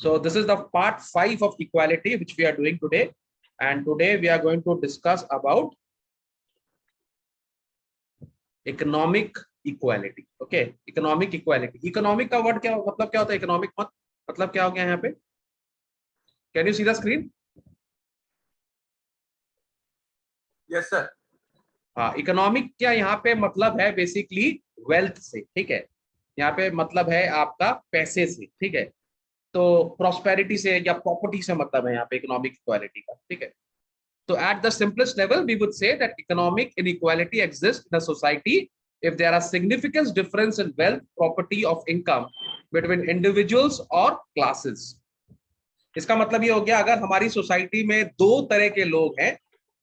So this is the part 5 of equality which we are doing today, and today we are going to discuss about economic equality. Okay, economic equality. Economic का word क्या मतलब क्या होता है? Economic मतलब क्या हो गया यहाँ पे? Can you see the screen? Yes sir. हाँ, इकोनॉमिक क्या यहाँ पे मतलब है बेसिकली वेल्थ से. ठीक है, यहाँ पे मतलब है आपका पैसे से. ठीक है, तो प्रॉस्पेरिटी से या प्रॉपर्टी से मतलब है यहाँ पे इकोनॉमिक इक्वालिटी का. ठीक है, तो at the simplest level we would say that economic inequality exists in a society if there are significant difference in wealth, property of income between individuals or classes. इसका मतलब ये हो गया, अगर हमारी सोसाइटी में दो तरह के लोग हैं,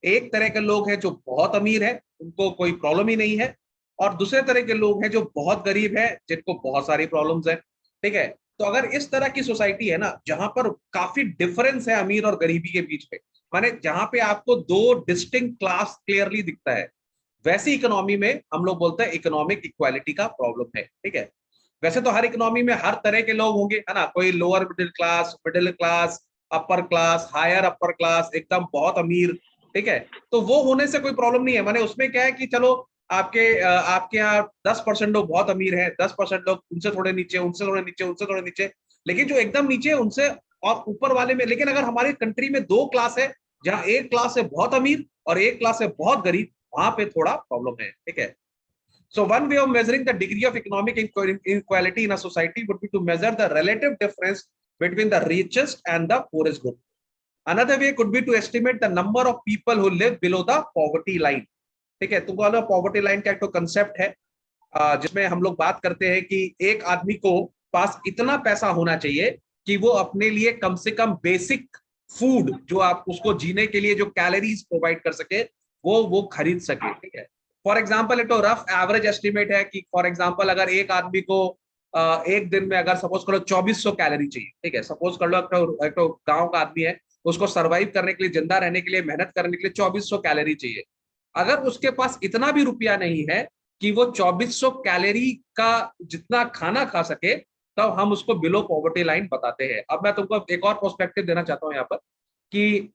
एक तरह के लोग हैं जो बहुत अमीर है, उनको कोई प्रॉब्लम ही नहीं है, और दूसरे तरह के लोग हैं जो बहुत गरीब है, जिनको बहुत सारी प्रॉब्लम्स है. ठीक है, तो अगर इस तरह की सोसाइटी है ना, जहां पर काफी डिफरेंस है अमीर और गरीबी के बीच में, माने जहां पे आपको दो डिस्टिंक्ट क्लास क्लियरली दिखता है, वैसी इकोनॉमी में हम लोग बोलते हैं इकोनॉमिक इक्वालिटी का प्रॉब्लम है. ठीक है, वैसे तो हर इकोनॉमी में हर तरह के लोग होंगे, है ना, कोई lower middle class, upper class, higher upper class, एकदम बहुत अमीर. ठीक है, तो वो होने से कोई प्रॉब्लम नहीं है. माने उसमें क्या है कि चलो आपके यहाँ 10% लोग बहुत अमीर हैं, 10% लोग उनसे थोड़े नीचे, उनसे थोड़े नीचे, उनसे थोड़े नीचे, लेकिन जो एकदम नीचे उनसे और ऊपर वाले में. लेकिन अगर हमारी कंट्री में दो क्लास है, जहां एक क्लास है बहुत अमीर और एक क्लास है बहुत गरीब, वहां पे थोड़ा प्रॉब्लम है. ठीक है, so one way of measuring the degree of economic inequality in a society would be to measure the relative difference between the richest and the poorest group. Another way could be to estimate the number of people who live below the poverty line. ठीक है, तुमको वाला poverty line का एक तो concept है, जिसमें हम लोग बात करते हैं कि एक आदमी को पास इतना पैसा होना चाहिए कि वो अपने लिए कम से कम बेसिक फूड, जो आप उसको जीने के लिए जो कैलोरीज प्रोवाइड कर सके, वो खरीद सके. ठीक है, फॉर एग्जाम्पल एक तो रफ एवरेज एस्टिमेट है कि फॉर एग्जाम्पल अगर एक आदमी को एक दिन में अगर सपोज कर लो 2400 कैलोरी चाहिए. ठीक है, सपोज कर लो एक तो गांव का आदमी है, उसको सर्वाइव करने के लिए, जिंदा रहने के लिए, मेहनत करने के लिए 2400 कैलोरी चाहिए. अगर उसके पास इतना भी रुपया नहीं है कि वो 2400 कैलोरी का जितना खाना खा सके, तब हम उसको बिलो पॉवर्टी लाइन बताते हैं. अब मैं तुमको एक और पर्सपेक्टिव देना चाहता हूं यहाँ पर कि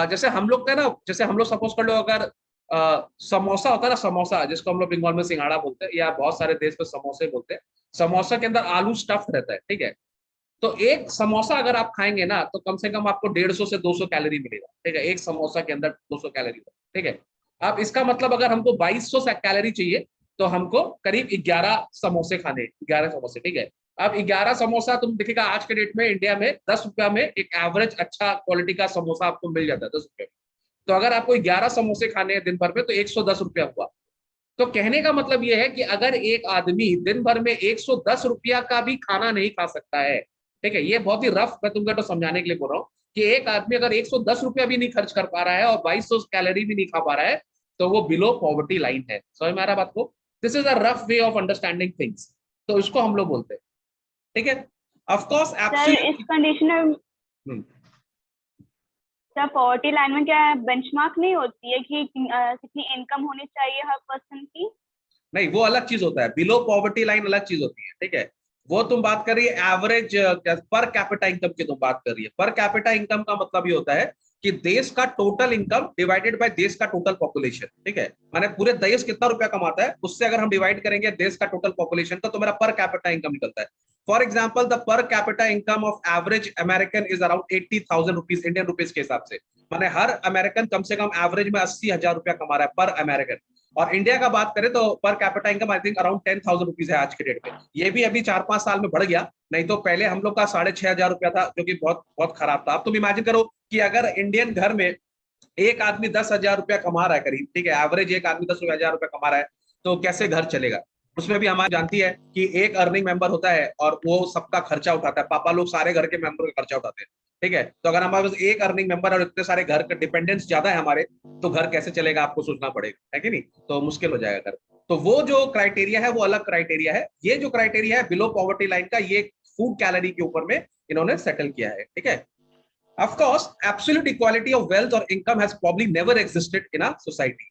जैसे हम लोग का ना, जैसे हम लोग सपोज कर लो अगर समोसा होता है ना, समोसा जिसको हम लोग बंगाल में सिंघाड़ा बोलते हैं, या बहुत सारे देश में समोसे बोलते हैं, समोसा के अंदर आलू स्टफ्ड रहता है. ठीक है, तो एक समोसा अगर आप खाएंगे ना, तो कम से कम आपको 150 से 200 कैलोरी मिलेगा. ठीक है, एक समोसा के अंदर 200 कैलोरी. ठीक है, अब इसका मतलब अगर हमको 2200 कैलोरी चाहिए, तो हमको करीब 11 समोसे खाने, 11 समोसे. ठीक है, अब 11 समोसा तुम देखिएगा आज के डेट में इंडिया में 10 रुपया में एक एवरेज अच्छा क्वालिटी का समोसा आपको मिल जाता है, 10 रुपये. तो अगर आपको 11 समोसे खाने हैं दिन भर में, तो 110 रुपया हुआ. तो कहने का मतलब यह है कि अगर एक आदमी दिन भर में 110 रुपया का भी खाना नहीं खा सकता है, ठीक है, ये बहुत ही रफ मैं तुमको तो समझाने के लिए बोल रहा हूँ कि एक आदमी अगर 110 रुपया भी नहीं खर्च कर पा रहा है और 2200 कैलोरी भी नहीं खा पा रहा है, तो वो बिलो पॉवर्टी लाइन है. समझ में आ रहा बात को? This is a rough way of understanding things, तो इसको हम लोग बोलते हैं. ठीक है, ऑफ कोर्स इस कंडीशन में क्या पॉवर्टी लाइन में क्या बेंचमार्क नहीं होती है कि कितनी इनकम होनी चाहिए हर पर्सन की? नहीं, वो अलग चीज होता है. बिलो पॉवर्टी लाइन अलग चीज होती है. ठीक है, वो तुम बात कर रही है एवरेज पर कैपिटा इनकम की तुम बात कर रही है. पर कैपिटा इनकम का मतलब ये होता है कि देश का टोटल इनकम डिवाइडेड बाय देश का टोटल पॉपुलेशन. ठीक है, माने पूरे देश कितना रुपया कमाता है, उससे अगर हम डिवाइड करेंगे देश का टोटल पॉपुलेशन, तो मेरा पर कैपिटा इनकम निकलता है. For example the per capita income of average American is around 80,000 rupees Indian rupees के हिसाब से. माने हर अमेरिकन कम से कम एवरेज में 80,000 रुपया कमा रहा है पर अमेरिकन. और इंडिया का बात करें तो per capita income I think around 10,000 rupees है आज के डेट में. ये भी अभी 4-5 साल में बढ़ गया, नहीं तो पहले हम लोग का 6,500 रुपया था, जो कि बहुत बहुत खराब था. अब तुम इमेजिन करो कि अगर इंडियन घर में एक आदमी 10,000 रुपया कमा रहा है करीब, ठीक है, एवरेज एक आदमी 10,000 रुपया कमा रहा है, तो कैसे घर चलेगा? उसमें भी हमारी जानती है कि एक अर्निंग मेंबर होता है और वो सबका खर्चा उठाता है. पापा लोग सारे घर के मेंबर का खर्चा उठाते हैं. ठीक है, तो अगर हमारे पास एक अर्निंग मेंबर और इतने सारे घर का डिपेंडेंस ज्यादा है हमारे, तो घर कैसे चलेगा आपको सोचना पड़ेगा, है कि नहीं? तो मुश्किल हो जाएगा घर. तो वो जो क्राइटेरिया है वो अलग क्राइटेरिया है. ये जो क्राइटेरिया है बिलो पॉवर्टी लाइन का, ये फूड कैलोरी के ऊपर में इन्होंने सेटल किया है. ठीक है, of course absolute equality of wealth or income has probably never existed in a society.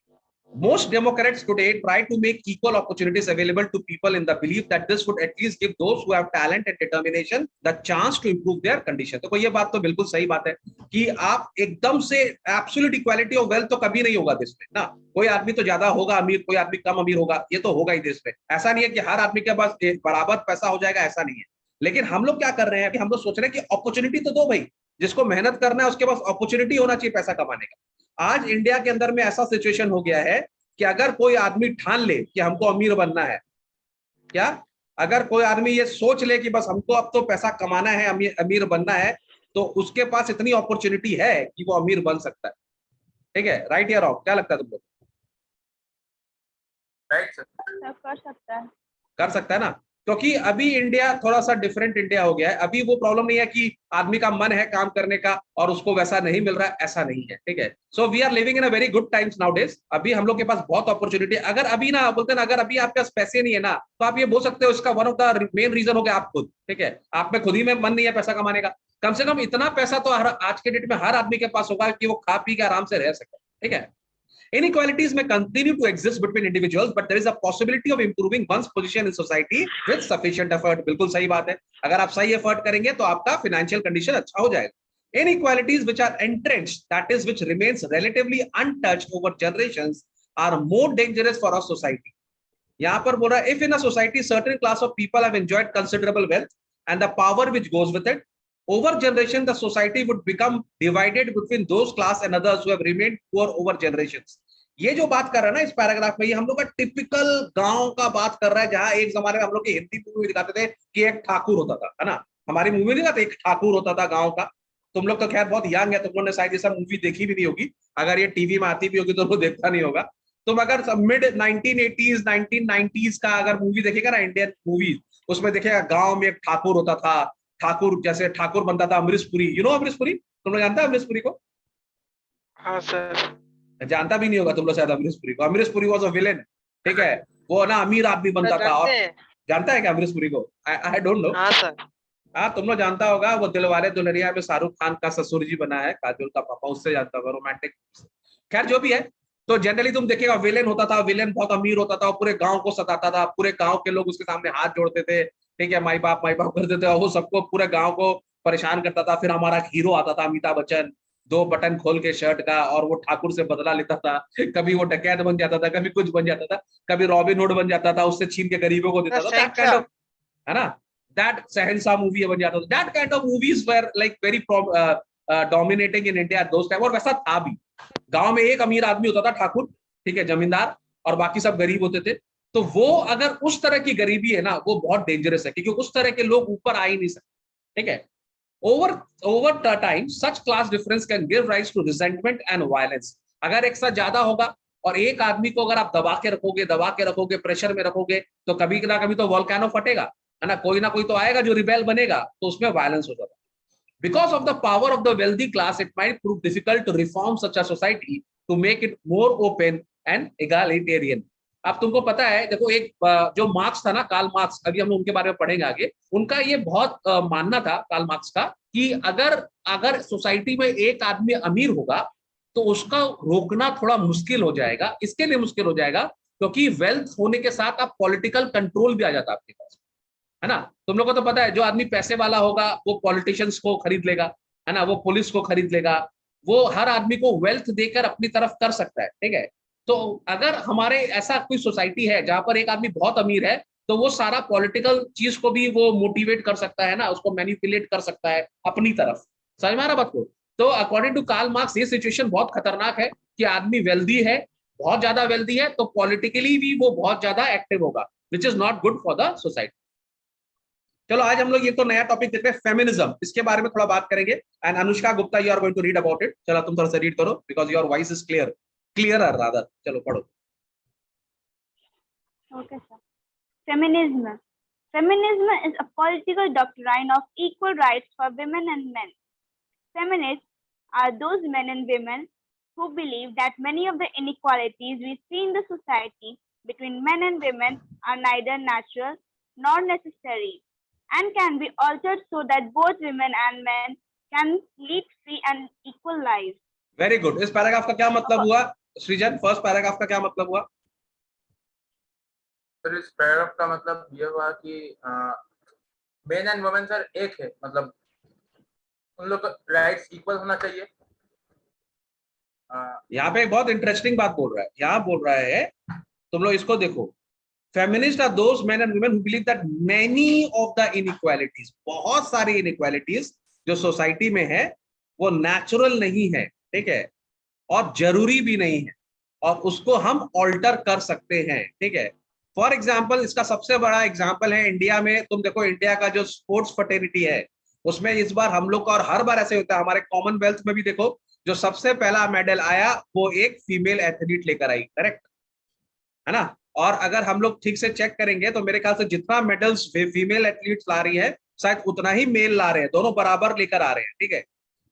Most Democrats today try to make equal opportunities available to people in the belief that this would at least give those who have talent and determination the chance to improve their condition. तो ये बात तो बिल्कुल सही बात है कि आप एकदम से एब्सोल्यूट इक्वालिटी ऑफ वेल्थ तो कभी नहीं होगा देश में ना। कोई आदमी तो ज्यादा होगा अमीर, कोई आदमी कम अमीर होगा, ये तो होगा ही देश में। ऐसा नहीं है कि हर आदमी के पास बराबर पैसा हो जाएगा, ऐसा नहीं है। लेकिन हम लोग क्या कर रहे हैं कि हम लोग सोच रहे हैं कि अपॉर्चुनिटी तो दो भाई, जिसको मेहनत करना है उसके पास अपॉर्चुनिटी होना चाहिए पैसा कमाने का। आज इंडिया के अंदर में ऐसा सिचुएशन हो गया है कि अगर कोई आदमी ठान ले कि हमको अमीर बनना है, क्या अगर कोई आदमी ये सोच ले कि बस हमको अब तो पैसा कमाना है, अमीर बनना है, तो उसके पास इतनी अपॉर्चुनिटी है कि वो अमीर बन सकता है। ठीक है, राइट या रॉन्ग, क्या लगता है तुम लोग? Right sir. कर सकता है, कर सकता है ना, क्योंकि अभी इंडिया थोड़ा सा डिफरेंट इंडिया हो गया है। अभी वो प्रॉब्लम नहीं है कि आदमी का मन है काम करने का और उसको वैसा नहीं मिल रहा है, ऐसा नहीं है। ठीक है, so we are living in a very good times nowadays. अभी हम लोग के पास बहुत अपॉर्चुनिटी। अगर अभी ना बोलते ना, अगर अभी आपके पास पैसे नहीं है ना, तो आप ये बोल सकते हो इसका one of the main reason हो गया आप खुद। ठीक है, आप में खुद ही में मन नहीं है पैसा कमाने का। कम से कम इतना पैसा तो आज के डेट में हर आदमी के पास होगा कि वो खा पी के आराम से रह सके। ठीक है, inequalities may continue to exist between individuals, but there is a possibility of improving one's position in society with sufficient effort. बिल्कुल सही बात है, अगर आप सही एफर्ट करेंगे तो आपका फाइनेंशियल कंडीशन अच्छा हो जाएगा। Inequalities which are entrenched, that is which remains relatively untouched over generations, are more dangerous for our society. यहाँ पर बोल रहा है, if in a society certain class of people have enjoyed considerable wealth and the power which goes with it, over generation the society would become divided between those class and others who have remained poor over generations. ये जो बात कर रहा है ना इस paragraph में, ये हम लोग का टिपिकल गांव का बात कर रहा है, जहां एक जमाने में हम लोग की हिंदी मूवी दिखाते थे कि एक ठाकुर होता था, है ना। हमारी मूवी नहीं दिखाते, एक ठाकुर होता था गांव का। तुम लोग तो खैर बहुत यंग है, तुम लोगों ने शायद ये सब मूवी देखी भी नहीं होगी। अगर ये टीवी में आती भी होगी तो वो देखता नहीं होगा। तुम अगर मिड 1980s 1990s का अगर मूवी देखेगा ना, इंडियन मूवी, उसमें देखेगा गांव में एक ठाकुर होता था। ठाकुर जैसे ठाकुर बनता था अमरीश पुरी, यू नो अमरीश पुरी, तुम लोग जानते हैं अमरीश पुरी को? हाँ सर। जानता भी नहीं होगा तुम लोग शायद अमरीश पुरी को। Amrish Puri was a villain. ठीक है, वो ना अमीर आदमी बनता था। और जानता है क्या अमरीश पुरी को? I don't know. हाँ सर। हाँ, तुम लोग जानता होगा, वो दिलवाले दुल्हनिया में शाहरुख खान का ससुर जी बना है, काजोल का पापा, उससे जानता होगा, रोमांटिक। खैर जो भी है, तो जनरली तुम देखिएगा विलेन होता था, विलेन बहुत अमीर होता था, पूरे गांव को सताता था, पूरे गांव के लोग उसके सामने हाथ जोड़ते थे। ठीक है, माई बाप करते थे, और वो सबको पूरे गांव को परेशान करता था। फिर हमारा हीरो आता था अमिताभ बच्चन, 2 बटन खोल के शर्ट का, और वो ठाकुर से बदला लेता था। कभी वो डकैत बन जाता था, कभी कुछ बन जाता था, कभी रॉबिन हुड बन जाता था, उससे छीन के गरीबों को देता था। दैट काइंड ऑफ, है ना, दैट शहंशाह मूवी बन जाता था। That kind of movies were like very dominating in India those time. और वैसा था भी, गांव में एक अमीर आदमी होता था ठाकुर, ठीक है, जमींदार, और बाकी सब गरीब होते थे। तो वो अगर उस तरह की गरीबी है ना, वो बहुत डेंजरस है, क्योंकि उस तरह के लोग ऊपर आ ही नहीं सकते। ठीक है, over time such class difference can give rise to resentment and violence. अगर एक साथ ज्यादा होगा और एक आदमी को अगर आप दबा के रखोगे, प्रेशर में रखोगे, तो कभी ना कभी तो वोल्केनो फटेगा, है ना, कोई ना कोई तो आएगा जो रिबेल बनेगा, तो उसमें वायलेंस हो जाता है। Because of the power of the wealthy class, it might prove difficult to reform such a society to make it more open and egalitarian. अब तुमको पता है, देखो एक जो मार्क्स था ना, कार्ल मार्क्स, अभी हम उनके बारे में पढ़ेंगे आगे, उनका ये बहुत मानना था कार्ल मार्क्स का कि अगर सोसाइटी में एक आदमी अमीर होगा तो उसका रोकना थोड़ा मुश्किल हो जाएगा। इसके लिए मुश्किल हो जाएगा क्योंकि वेल्थ होने के साथ आप पॉलिटिकल कंट्रोल भी आ जाता है आपके पास, है ना। तुम लोगों को तो पता है, जो आदमी पैसे वाला होगा वो पॉलिटिशियंस को खरीद लेगा, है ना, वो पुलिस को खरीद लेगा, वो हर आदमी को वेल्थ देकर अपनी तरफ कर सकता है। ठीक है, तो अगर हमारे ऐसा कोई सोसाइटी है जहां पर एक आदमी बहुत अमीर है, तो वो सारा पॉलिटिकल चीज को भी वो मोटिवेट कर सकता है ना, उसको मैनिपुलेट कर सकता है अपनी तरफ। समझ में आ रहा बात को? तो अकॉर्डिंग टू कार्ल मार्क्स ये सिचुएशन बहुत खतरनाक है कि आदमी वेल्दी है, बहुत ज्यादा वेल्दी है, तो पॉलिटिकली भी वो बहुत ज्यादा एक्टिव होगा, which is not good for the society. चलो आज हम लोग ये तो नया टॉपिक देखते हैं, फेमिनिज्म, इसके बारे में थोड़ा बात करेंगे। And Anushka Gupta, you are going to read about it. चलो तुम थोड़ा सा रीड करो, because your voice is clearer rather. चलो पढ़ो। Okay, sir. Feminism. Feminism is a political doctrine of equal rights for women and men. Feminists are those men and women who believe that many of the inequalities we see in the society between men and women are neither natural nor necessary and can be altered so that both women and men can lead free and equal lives. Very good. इस paragraph का क्या मतलब हुआ? सृजन, first paragraph का क्या मतलब हुआ? सर इस पैराग्राफ का मतलब ये हुआ कि मेन एंड वुमेन सर एक है, मतलब उन लोग का राइट्स इक्वल होना चाहिए। यहाँ पे एक बहुत इंटरेस्टिंग बात बोल रहा है, यहाँ बोल रहा है, तुम लोग इसको देखो, feminist are those men and women who believe that many of the inequalities, बहुत सारी इनइक्वालिटीज जो सोसाइटी में है वो नेचुरल नहीं है, ठीक है, और जरूरी भी नहीं है, और उसको हम ऑल्टर कर सकते हैं, ठीक है। फॉर एग्जाम्पल, इसका सबसे बड़ा एग्जाम्पल है इंडिया में, तुम देखो इंडिया का जो स्पोर्ट्स फर्टेनिटी है उसमें इस बार हम लोग का, और हर बार ऐसे होता है, हमारे कॉमनवेल्थ में भी देखो जो सबसे पहला मेडल आया वो एक फीमेल एथलीट लेकर आई, करेक्ट है ना। और अगर हम लोग ठीक से चेक करेंगे तो मेरे ख्याल से जितना मेडल्स फीमेल एथलीट्स ला रही है शायद उतना ही मेल ला रहे हैं, दोनों बराबर लेकर आ रहे हैं, ठीक है।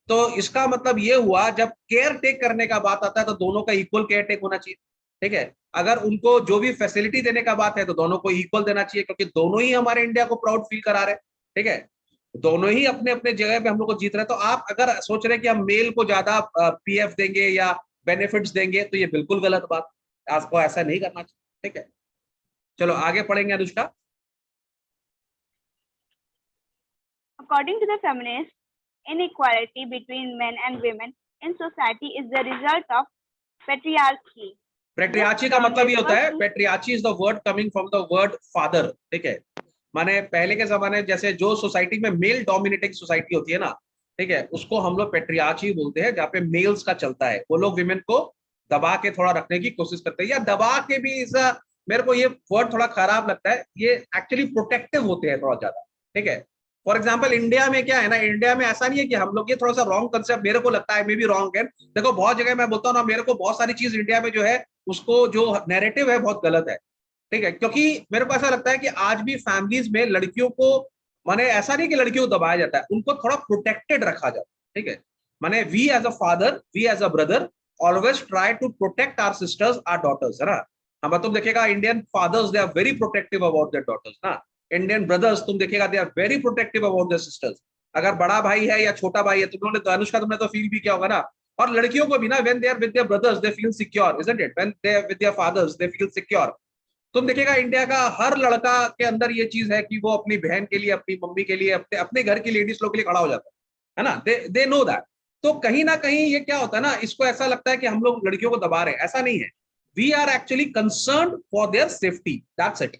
तो इसका मतलब ये हुआ, जब केयर टेक करने का बात आता है तो दोनों का इक्वल केयर टेक होना चाहिए, ठीक है। अगर उनको जो भी फैसिलिटी देने का बात है तो दोनों को इक्वल देना चाहिए, क्योंकि दोनों ही हमारे इंडिया को प्राउड फील करा रहे हैं, ठीक है, दोनों ही अपने अपने जगह पे हम लोग को जीत रहे हैं। तो आप अगर सोच रहे हैं कि हम मेल को ज्यादा पीएफ देंगे या बेनिफिट्स देंगे तो ये बिल्कुल गलत बात, आपको ऐसा नहीं करना चाहिए, ठीक है। चलो आगे पढ़ेंगे Anushka. According to the feminists, inequality between men and women in society is the result of patriarchy. पेट्रियार्ची का मतलब ये होता है, patriarchy is the word coming from the word father, ठीक है। माने पहले के जमाने जैसे जो सोसाइटी में मेल डोमिनेटिंग सोसाइटी होती है ना, ठीक है, उसको हम लोग पेट्रियार्ची बोलते हैं, जहाँ पे मेल्स का चलता है, वो लोग विमेन को दबा के थोड़ा रखने की कोशिश करते हैं, या दबा के भी इस, मेरे को ये वर्ड थोड़ा खराब लगता है, ये एक्चुअली प्रोटेक्टिव होते हैं थोड़ा ज्यादा, ठीक है। फॉर एग्जाम्पल इंडिया में क्या है ना, इंडिया में ऐसा नहीं है कि हम लोग, ये थोड़ा सा रॉन्ग कंसेप्ट मेरे को लगता है, मे बी रॉन्ग है, देखो बहुत जगह मैं बोलता हूँ ना, मेरे को बहुत सारी चीज इंडिया में जो है उसको जो नैरेटिव है बहुत गलत है, ठीक है, क्योंकि मेरे को ऐसा लगता है कि आज भी फैमिलीज में लड़कियों को, माने ऐसा नहीं कि लड़कियों को दबाया जाता है, उनको थोड़ा प्रोटेक्टेड रखा जाता है, ठीक है। माने we as a father, we as a brother always try to protect our sisters, our daughters, है ना। हम तुम देखिएगा Indian fathers they are very protective about their daughters ना, इंडियन ब्रदर्स तुम देखिएगा they are very protective about their sisters. अगर बड़ा भाई है या छोटा भाई है, तुमने तो अनुष्का तुमने तो फील भी किया होगा ना। और लड़कियों को भी ना, when they are with their brothers they feel secure, isn't it, when they are with their fathers they feel secure. तुम देखिएगा इंडिया का हर लड़का के अंदर ये चीज है कि वो अपनी बहन के लिए, अपनी मम्मी के लिए, अपने अपने घर की लेडीज लोग के लिए खड़ा हो जाता है ना, दे नो दैट। तो कहीं ना कहीं ये क्या होता है ना, इसको ऐसा लगता है कि हम लोग लड़कियों को दबा रहे हैं, ऐसा नहीं है, we are actually concern for their safety, that's it,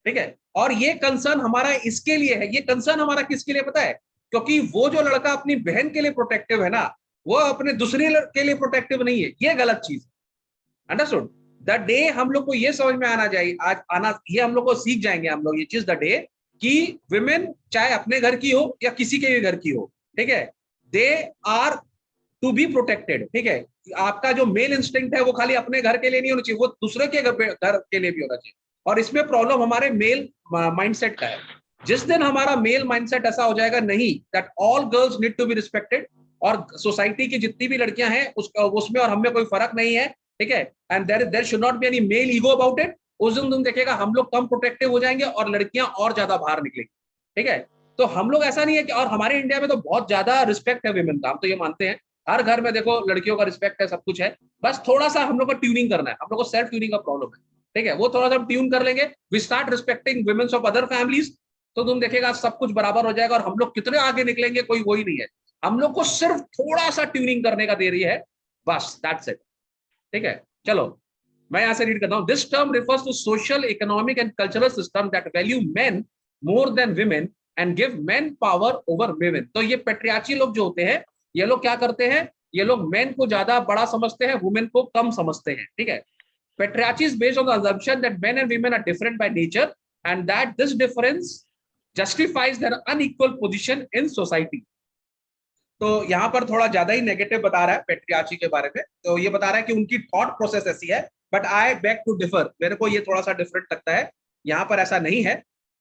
ठीक है। और ये कंसर्न हमारा इसके लिए है, ये कंसर्न हमारा किसके लिए पता है, क्योंकि वो जो लड़का अपनी बहन के लिए प्रोटेक्टिव है ना, वो अपने दूसरे के लिए प्रोटेक्टिव नहीं है, ये गलत चीज, अंडरस्टूड। द डे हम लोग को ये समझ में आना चाहिए, आज आना, ये हम लोग को सीख जाएंगे हम लोग ये चीज, द डे कि विमेन चाहे अपने घर की हो या किसी के भी घर की हो, ठीक है, they are to be protected, ठीक है। आपका जो मेल इंस्टिंक्ट है वो खाली अपने घर के लिए नहीं होना चाहिए, वो दूसरे के घर के लिए भी होना चाहिए। और इसमें प्रॉब्लम हमारे मेल माइंडसेट का है। जिस दिन हमारा मेल माइंडसेट ऐसा हो जाएगा, नहीं, that all girls need to be respected, और सोसाइटी की जितनी भी लड़कियां हैं उसमें और हमें कोई फर्क नहीं है, ठीक है, and there should not be any male ego about it, उस दिन तुम देखेगा हम लोग कम प्रोटेक्टिव हो जाएंगे और लड़कियां और ज्यादा बाहर निकलेंगी, ठीक है। तो हम लोग ऐसा नहीं है कि, और हमारे इंडिया में तो बहुत ज्यादा रिस्पेक्ट है विमेन का, हम तो ये मानते हैं, हर घर में देखो लड़कियों का रिस्पेक्ट है, सब कुछ है, बस थोड़ा सा हम लोग को ट्यूनिंग करना है, हम लोग को सेल्फ ट्यूनिंग का प्रॉब्लम है, ठीक है, वो थोड़ा सा ट्यून कर लेंगे, we start respecting womens of other families, तो तुम देखेगा सब कुछ बराबर हो जाएगा, और हम लोग कितने आगे निकलेंगे कोई वही नहीं है, हम लोग को सिर्फ थोड़ा सा ट्यूनिंग करने का दे रही है, बस दैट्स इट, ठीक है। चलो मैं यहां से रीड करता हूं, this term refers to social, economic and cultural system that value men more than women and give men power over women. तो ये पेट्रियार्ची लोग जो होते हैं, ये लोग क्या करते हैं, ये लोग मेन को ज्यादा बड़ा समझते हैं, वुमेन को कम समझते हैं, ठीक है। Patriarchy is based on the assumption that men and women are different by nature and that this difference justifies their unequal position in society. तो यहाँ पर थोड़ा ज्यादा ही नेगेटिव बता रहा है पेट्रियार्ची के बारे में, तो ये बता रहा है कि उनकी थॉट प्रोसेस ऐसी है, but I back to differ, मेरे को ये थोड़ा सा डिफरेंट लगता है, यहाँ पर ऐसा नहीं है,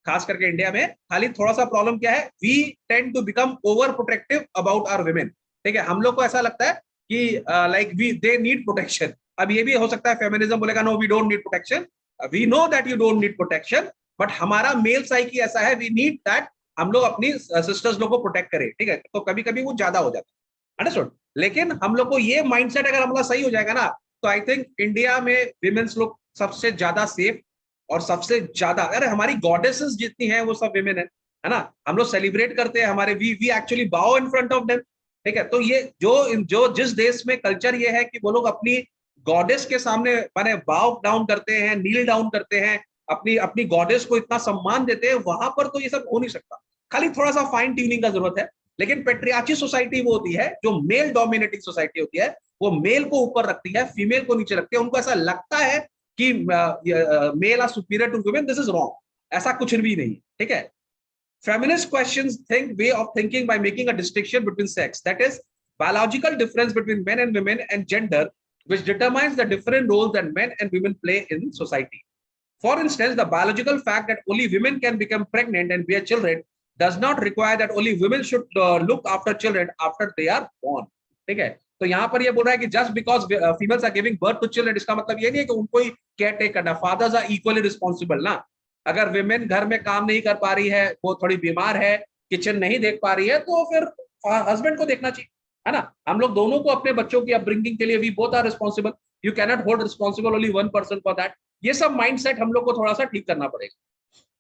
खास करके इंडिया में। खाली थोड़ा सा प्रॉब्लम क्या है, we tend to become over protective about our women, ठीक है, हम लोग को ऐसा लगता है कि like we they need protection. अब ये भी हो सकता है फेमिनिज्म बोलेगा no we don't need protection, we know that you don't need protection, but हमारा मेल साइकी ऐसा है, वी नीड दैट हम लोग अपनी सिस्टर्स लोग को प्रोटेक्ट करें, ठीक है, तो कभी कभी वो ज्यादा हो जाता है, अंडरस्टूड। लेकिन हम लोग को ये माइंडसेट अगर हमारा सही हो जाएगा ना, तो आई थिंक इंडिया में विमेन्स लोग सबसे ज्यादा सेफ और सबसे ज्यादा, अरे हमारी गॉडेसेस जितनी हैं वो सब विमेन है ना। हम लोग सेलिब्रेट करते हैं, हमारे वी एक्चुअली बाउ इन फ्रंट ऑफ देम, ठीक है। तो ये जो जिस देश में कल्चर ये है कि वो लोग अपनी गॉडेस के सामने माने बाउ डाउन करते हैं, नील डाउन करते हैं, अपनी अपनी गॉडेस को इतना सम्मान देते हैं, वहां पर तो ये सब हो नहीं सकता। खाली थोड़ा सा फाइन ट्यूनिंग का जरूरत है। लेकिन पेट्रियार्ची सोसाइटी वो होती है जो मेल डोमिनेटिंग सोसाइटी होती है, वो मेल को ऊपर रखती है, फीमेल को नीचे रखती है। उनको ऐसा लगता है कि male are superior to women, this is wrong, ऐसा कुछ भी नहीं, ठीक है। Feminist questions think way of thinking by making a distinction between sex, that is biological difference between men and women and gender, which determines the different roles that men and women play in society. For instance, the biological fact that only women can become pregnant and bear children does not require that only women should look after children after they are born. ठीक है, तो यहाँ पर ये बोल रहा है कि just because females are giving birth to children, इसका मतलब ये नहीं है कि उनको ही केयर टेक करना, fathers are equally responsible ना। अगर विमेन घर में काम नहीं कर पा रही है, वो थोड़ी बीमार है, किचन नहीं देख पा रही है, तो फिर हस्बैंड को देखना चाहिए, है ना। हम लोग दोनों को अपने बच्चों की अपब्रिंगिंग के लिए we both are responsible, you can not hold responsible only one person for that. ये सब माइंडसेट हम लोग को थोड़ा सा ठीक करना पड़ेगा।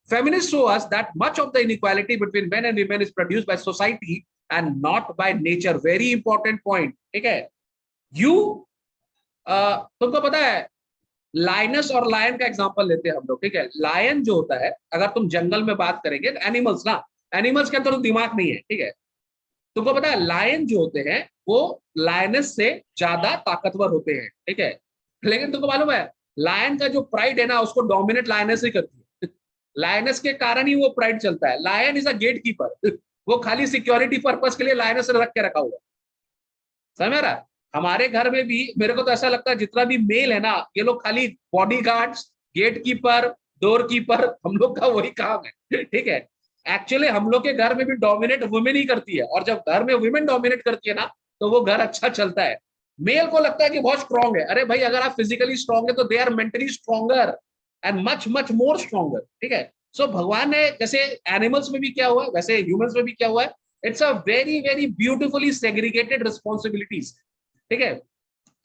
Feminists show us that much of the inequality between men and women is produced by society and not by nature. Very important point, ठीक है। तुमको पता है लायनस और लायन का एग्जांपल लेते हैं हम लोग, ठीक है। लायन जो होता है, अगर तुम जंगल में बात करेंगे, एनिमल्स ना, एनिमल्स के अंदर तो दिमाग नहीं है, ठीक है। तुमको पता है लायन जो होते हैं वो लायनस से ज्यादा ताकतवर होते हैं, ठीक है। लेकिन तुमको मालूम है लायन का जो प्राइड है ना, उसको डोमिनेट लायनस ही करती है। लायनस के कारण ही वो प्राइड चलता है। Lion is a gate keeper, वो खाली सिक्योरिटी पर्पस के लिए लायनस रख के रखा हुआ, समझ रहा। हमारे घर में भी मेरे को तो ऐसा लगता है जितना भी मेल है ना, ये लोग खाली bodyguards, gate keeper, door keeper, हम लोग का वही काम है, ठीक है। एक्चुअली हम लोग के घर में भी डोमिनेट वुमेन ही करती है, और जब घर में वुमेन डोमिनेट करती है ना, तो वो घर अच्छा चलता है। मेल को लगता है कि बहुत स्ट्रांग है, अरे भाई अगर आप फिजिकली स्ट्रांग है तो they are mentally stronger and much much more stronger, ठीक है। सो भगवान ने जैसे एनिमल्स में भी क्या हुआ है, वैसे ह्यूमंस में भी क्या हुआ है। It's a very very beautifully segregated responsibilities, ठीक है।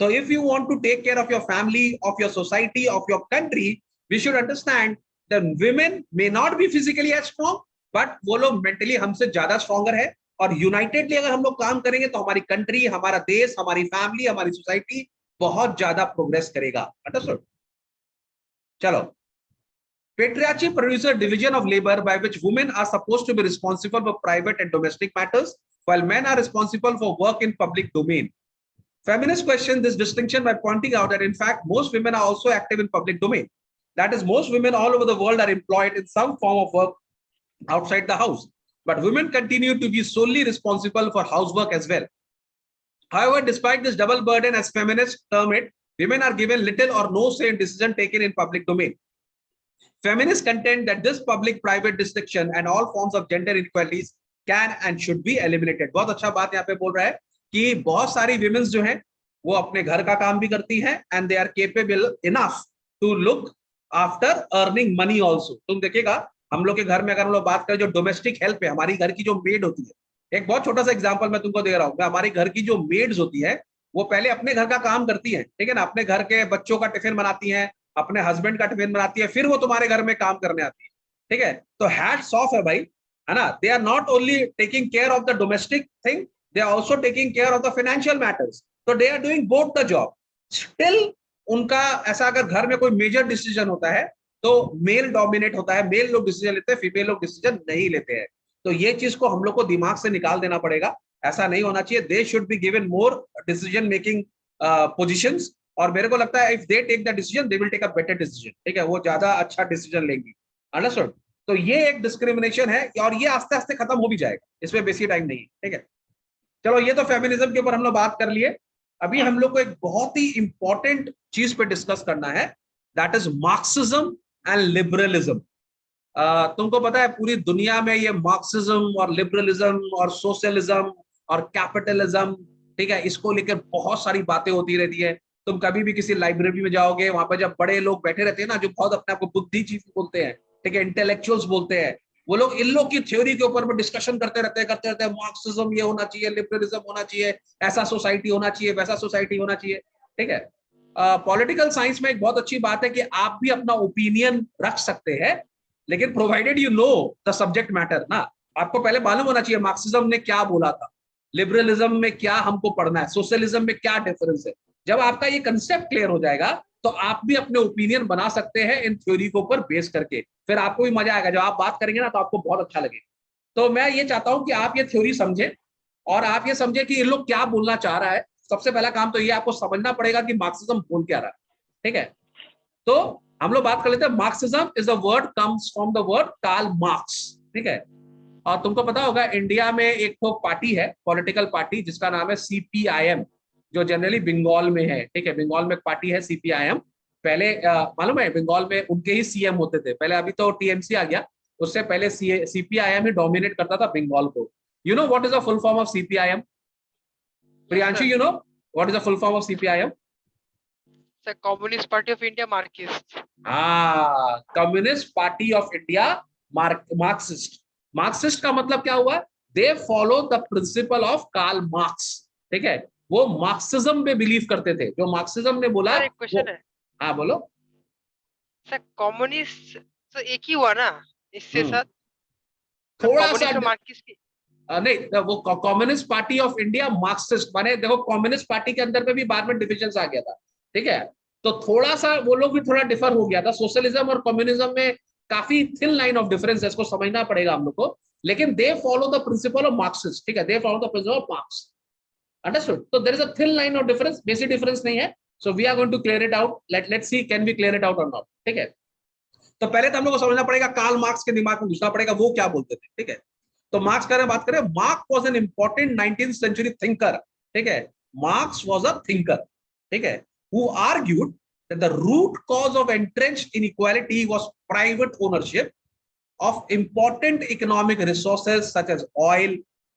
So if you want to take care of your family, of your society, of your country, we should understand that women may not be physically as strong, but वो लोग mentally हमसे ज्यादा stronger है, और unitedly अगर हम लोग काम करेंगे तो हमारी कंट्री, हमारा देश, हमारी फैमिली, हमारी सोसाइटी बहुत ज्यादा प्रोग्रेस करेगा। अंडरस्टूड? चलो, patriarchy produces a division of labor by which women are supposed to be responsible for private and domestic matters, while men are responsible for work in public domain. Feminists question this distinction by pointing out that in fact most women are also active in public domain. That is, most women all over the world are employed in some form of work outside the house, but women continue to be solely responsible for housework as well. However, despite this double burden, as feminists term it, women are given little or no say in decision taken in public domain. Feminists contend that this public-private distinction and all forms of gender inequalities can and should be eliminated. बहुत अच्छा बात यहाँ पे बोल रहा है कि बहुत सारी विमेन्स जो हैं वो अपने घर का काम भी करती हैं, and they are capable enough to look after earning money also. तुम देखिएगा हम लोग के घर में, अगर हम लोग बात करें जो डोमेस्टिक हेल्प है, हमारी घर की जो मेड होती है, एक बहुत छोटा सा एग्जांपल मैं तुमको दे रहा हूँ। हमारी घर की जो मेड्स होती है वो पहले अपने घर का काम करती है, ठीक है ना, अपने घर के बच्चों का टिफिन बनाती है, अपने हस्बैंड का टिफिन बनाती है, फिर वो तुम्हारे घर में काम करने आती है, ठीक है। तो हैट्स ऑफ है भाई, है ना। They are not only taking care of the domestic thing, they are also taking care of the financial matters, so they are doing both the job. Still उनका ऐसा, अगर घर में कोई मेजर डिसीजन होता है तो मेल डोमिनेट होता है, मेल लोग डिसीजन लेते हैं, फीमेल लोग डिसीजन नहीं लेते हैं। तो ये चीज को हम लोग को दिमाग से निकाल देना पड़ेगा, ऐसा नहीं होना चाहिए। They should be given more decision making positions, और मेरे को लगता है if they take the decision they will take a better decision, ठीक है, वो ज्यादा अच्छा डिसीजन लेंगी। अंडरस्टूड? तो ये एक डिस्क्रिमिनेशन है, और ये आस्ते आस्ते खत्म हो भी जाएगा, इसमें बेसी टाइम नहीं है, ठीक है। चलो, ये तो फेमिनिज्म के ऊपर हम लोग बात कर लिए। अभी हम लोग को एक बहुत ही इंपॉर्टेंट चीज पे डिस्कस करना है, that is Marxism and liberalism. तुमको पता है पूरी दुनिया में ये मार्क्सिज्म और लिबरलिज्म और सोशलिज्म और कैपिटलिज्म, ठीक है, इसको लेकर बहुत सारी बातें होती रहती है। तुम कभी भी किसी लाइब्रेरी में जाओगे, वहां पर जब बड़े लोग बैठे रहते हैं ना, जो बहुत अपने आप को बुद्धिजीवी बोलते हैं, ठीक है, इंटेलेक्चुअल्स बोलते हैं, वो लोग इन लोग की थ्योरी के ऊपर डिस्कशन करते रहते हैं। मार्क्सिज्म ये होना चाहिए, लिबरलिज्म होना चाहिए, ऐसा सोसाइटी होना चाहिए, वैसा सोसाइटी होना चाहिए, ठीक है। पॉलिटिकल साइंस में एक बहुत अच्छी बात है कि आप भी अपना ओपिनियन रख सकते हैं, लेकिन provided you know the subject matter ना। आपको पहले मालूम होना चाहिए मार्क्सिज्म ने क्या बोला था, लिबरलिज्म में क्या हमको पढ़ना है, सोशलिज्म में क्या डिफरेंस है। जब आपका ये कंसेप्ट क्लियर हो जाएगा तो आप भी अपने ओपिनियन बना सकते हैं इन थ्योरी के ऊपर बेस करके। फिर आपको भी मजा आएगा, जब आप बात करेंगे ना तो आपको बहुत अच्छा लगेगा। तो मैं ये चाहता हूं कि आप ये थ्योरी समझें और आप ये समझे कि ये लोग क्या बोलना चाह रहा है। सबसे पहला काम तो ये आपको समझना पड़ेगा कि मार्क्सिज्म बोल क्या रहा है, ठीक है। तो हम लोग बात कर लेते हैं। Marxism is the word comes from the word Karl Marx, ठीक है। और तुमको पता होगा इंडिया में एक तो पार्टी है, पॉलिटिकल पार्टी, जिसका नाम है सीपीआईएम, जो जनरली बंगाल में है, ठीक है। बंगाल में एक पार्टी है सीपीआईएम। पहले मालूम है बंगाल में उनके ही सीएम होते थे पहले, अभी तो टीएमसी आ गया। उससे पहले सीपीआईएम ही डोमिनेट करता था बंगाल को। You know what is the full form of CPIM? Priyanshu, sir. You know what is the full form of CPIM? Sir, Communist Party of India, Marxist. हाँ, communist party of India, Marxist. Marxist का मतलब क्या हुआ? They follow the principle of Karl Marx, ठीक है। वो Marxism में believe करते थे, जो मार्क्सिज्म ने बोला सर एक क्वेश्चन है। हाँ बोलो। सर कम्युनिस्ट तो एक ही हुआ ना इससे हम्म, सर? थोड़ा सा कम्युनिस्ट और मार्क्सिस्ट की। नहीं, वो communist party of India Marxist माने, देखो कम्युनिस्ट पार्टी के अंदर में भी बाद में डिविजन आ गया था, ठीक है। तो थोड़ा सा वो लोग भी थोड़ा डिफर हो गया था। सोशलिज्म और कम्युनिज्म में काफी थिन लाइन ऑफ डिफरेंस है, इसको समझना पड़ेगा हम लोग को। लेकिन they follow the principle of Marxist, ठीक है। They follow the principle of Marx, understood. तो there is a thin line of difference, basic difference नहीं है। So we are going to clear it out. Let's see can we clear it out or not, ठीक है। तो पहले तो हम लोग को समझना पड़ेगा, कार्ल मार्क्स के दिमाग में घुसना पड़ेगा वो क्या बोलते थे, ठीक है। तो मार्क्स करें बात करें, Marx was an important 19th century thinker, ठीक है। मार्क्स वाज अ थिंकर, ठीक है, who argued that the root cause of entrenched inequality was private ownership of important economic resources such as oil,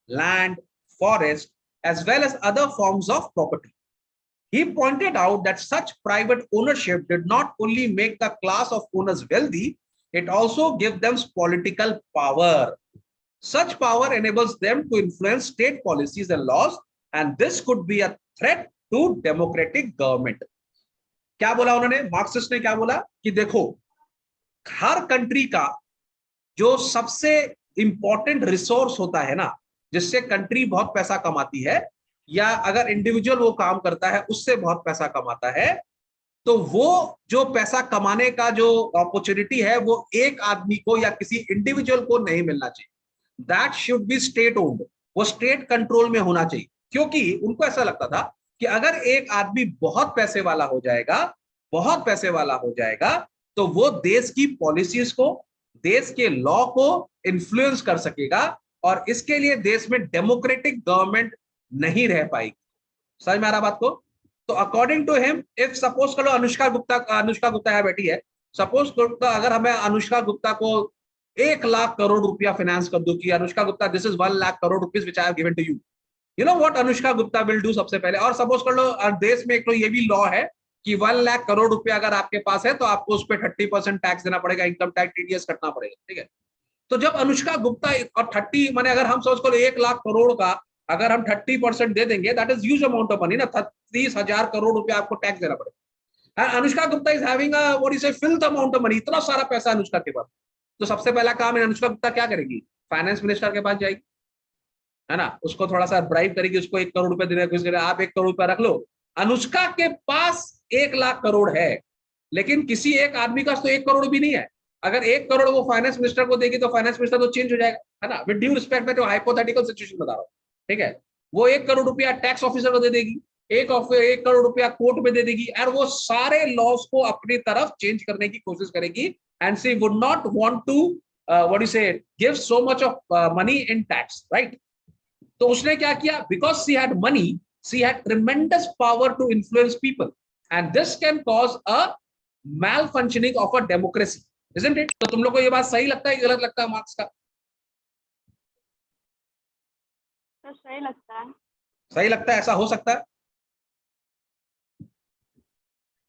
land, forest, as well as other forms of property. He pointed out that such private ownership did not only make the class of owners wealthy, it also gave them political power. Such power enables them to influence state policies and laws, and this could be a threat to democratic government. क्या बोला उन्होंने? Marxist ने क्या बोला कि देखो, हर country का जो सबसे इंपॉर्टेंट रिसोर्स होता है ना, जिससे कंट्री बहुत पैसा कमाती है, या अगर इंडिविजुअल वो काम करता है उससे बहुत पैसा कमाता है, तो वो जो पैसा कमाने का जो अपॉर्चुनिटी है वो एक आदमी को या किसी इंडिविजुअल को नहीं मिलना चाहिए। That should be state owned, वो स्टेट कंट्रोल में होना चाहिए। क्योंकि उनको ऐसा लगता था कि अगर एक आदमी बहुत पैसे वाला हो जाएगा, बहुत पैसे वाला हो जाएगा, तो वो देश की पॉलिसीज को, देश के लॉ को इन्फ्लुएंस कर सकेगा, और इसके लिए देश में डेमोक्रेटिक गवर्नमेंट नहीं रह पाएगी। समझ में आ रहा बात को? तो according to him, if suppose करो अनुष्का गुप्ता यहाँ बैठी है, सपोज करो अगर हमें अनुष्का गुप्ता को 1 लाख करोड़ रुपया फाइनेंस कर दो कि Anushka Gupta, this is 1 lakh crore rupees which I have given to you, you know what Anushka Gupta will do सबसे पहले। और सपोज कर लो देश में एक तो ये भी लॉ है कि 1 लाख करोड़ रुपया अगर आपके पास है तो आपको उस पर 30% टैक्स देना पड़ेगा, इनकम टैक्स, टीडीएस कटना पड़ेगा, ठीक है। तो जब अनुष्का गुप्ता और 30 माने अगर हम सोच करो 1 लाख करोड़ का अगर हम 30% दे देंगे, that is huge amount of money ना, 30,000 करोड़ रुपया आपको टैक्स देना पड़ेगा। Anushka Gupta is having a what is a filth amount of money, इतना सारा पैसा अनुष्का के पास। तो सबसे पहला काम है अनुष्का गुप्ता क्या करेगी? फाइनेंस मिनिस्टर के पास जाएगी, है ना, उसको थोड़ा सा ब्राइब करेगी, उसको 1 करोड़ रुपए देने की कोशिश करेगी, आप 1 करोड़ रुपया रख लो। अनुष्का के पास 1 लाख करोड़ है, लेकिन किसी एक आदमी का तो 1 करोड़ भी नहीं है। अगर 1 करोड़ वो फाइनेंस मिनिस्टर को देगी तो फाइनेंस मिनिस्टर तो चेंज हो जाएगा, है ना। विद ड्यू रिस्पेक्ट, मैं तो हाइपोथेटिकल सिचुएशन बता रहा हूँ, ठीक है। वो 1 करोड़ रुपया टैक्स ऑफिसर को दे देगी, 1 करोड़ रुपया कोर्ट में दे देगी, और वो सारे लॉस को अपनी तरफ चेंज करने की कोशिश करेगी, and she would not want to what you say give so much of money in tax, right. तो उसने क्या किया? Because she had money, she had tremendous power to influence people, and this can cause a malfunctioning of a democracy, isn't it? तो तुम लोग को ये बात सही लगता है, गलत लगता है मार्क्स का? तो सही लगता है। सही लगता है, ऐसा हो सकता है।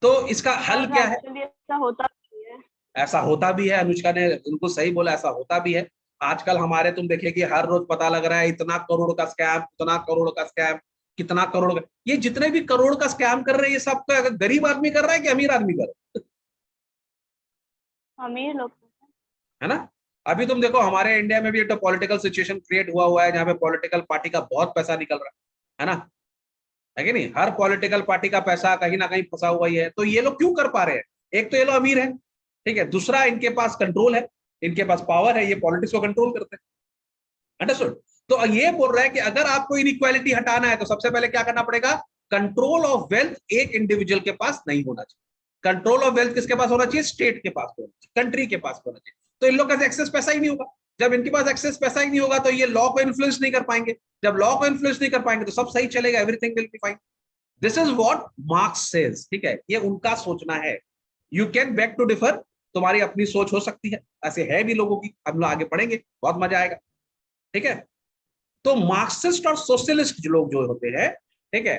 तो इसका हल क्या है? एक्चुअली ऐसा होता भी है। ऐसा होता भी है, अनुष्का ने बिल्कुल सही बोला, ऐसा होता भी है। आजकल हमारे तुम देखिए कि हर रोज पता लग रहा है इतना करोड़ का स्कैम, उतना करोड़ का स्कैम, कितना करोड़ का, ये जितने भी करोड़ का स्कैम कर रहे हैं ये सब का गरीब आदमी कर रहा है कि अमीर आदमी कर रहा है? अमीर लोग। है ना। अभी तुम देखो हमारे इंडिया में भी एक पॉलिटिकल सिचुएशन क्रिएट हुआ है जहां पे पॉलिटिकल पार्टी का बहुत पैसा निकल रहा है ना, है कि नहीं। हर पॉलिटिकल पार्टी का पैसा कहीं ना कहीं फंसा हुआ ही है। तो ये लोग क्यों कर पा रहे हैं? एक तो ये लोग अमीर है, ठीक है, दूसरा इनके पास कंट्रोल है, इनके पास पावर है, ये पॉलिटिक्स को कंट्रोल करते हैं। अंडरस्टूड। तो ये बोल रहा है कि अगर आपको इनइक्वालिटी हटाना है तो सबसे पहले क्या करना पड़ेगा? कंट्रोल ऑफ वेल्थ एक इंडिविजुअल के पास नहीं होना चाहिए। कंट्रोल ऑफ वेल्थ किसके पास होना चाहिए? स्टेट के पास होना चाहिए, कंट्री के पास होना चाहिए। तो इन लोग का एक्सेस पैसा ही नहीं होगा। जब इनके पास एक्सेस पैसा ही नहीं होगा तो ये लॉ को इन्फ्लुएंस नहीं कर पाएंगे। जब लॉ को इन्फ्लुएंस नहीं कर पाएंगे तो सब सही चलेगा, everything will be fine. This is what Marx says, ठीक है, ये उनका सोचना है। You can back to differ, तुम्हारी अपनी सोच हो सकती है, ऐसे है भी लोगों की। हम लोग आगे पढ़ेंगे, बहुत मजा आएगा, ठीक है। तो मार्क्सिस्ट और सोशलिस्ट लोग जो होते हैं, ठीक है,